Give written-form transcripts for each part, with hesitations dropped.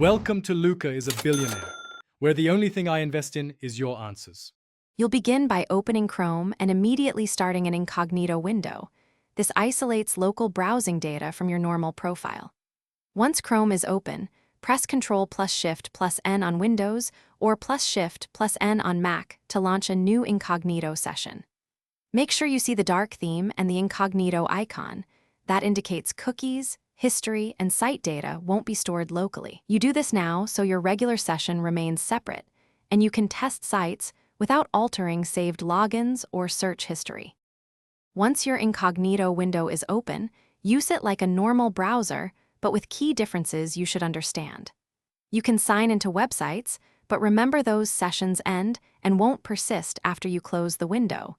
Welcome to Luca is a Billionaire, where the only thing I invest in is your answers. You'll begin by opening Chrome and immediately starting an incognito window. This isolates local browsing data from your normal profile. Once Chrome is open, press Ctrl plus Shift plus N on Windows or plus Shift plus N on Mac to launch a new incognito session. Make sure you see the dark theme and the incognito icon. That indicates cookies, history, and site data won't be stored locally. You do this now so your regular session remains separate, and you can test sites without altering saved logins or search history. Once your incognito window is open, use it like a normal browser, but with key differences you should understand. You can sign into websites, but remember those sessions end and won't persist after you close the window.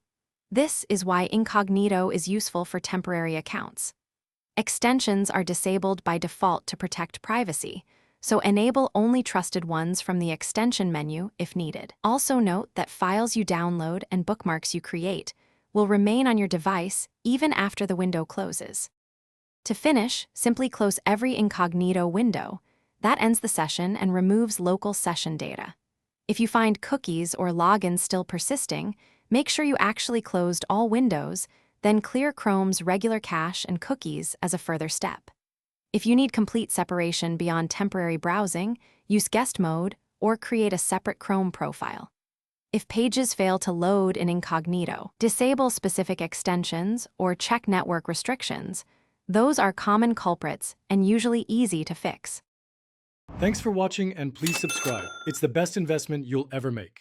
This is why incognito is useful for temporary accounts. Extensions are disabled by default to protect privacy, so enable only trusted ones from the extension menu if needed. Also note that files you download and bookmarks you create will remain on your device even after the window closes. To finish, simply close every incognito window. That ends the session and removes local session data. If you find cookies or logins still persisting, make sure you actually closed all windows, then clear Chrome's regular cache and cookies as a further step. If you need complete separation beyond temporary browsing, use guest mode or create a separate Chrome profile. If pages fail to load in incognito, disable specific extensions or check network restrictions. Those are common culprits and usually easy to fix. Thanks for watching and please subscribe. It's the best investment you'll ever make.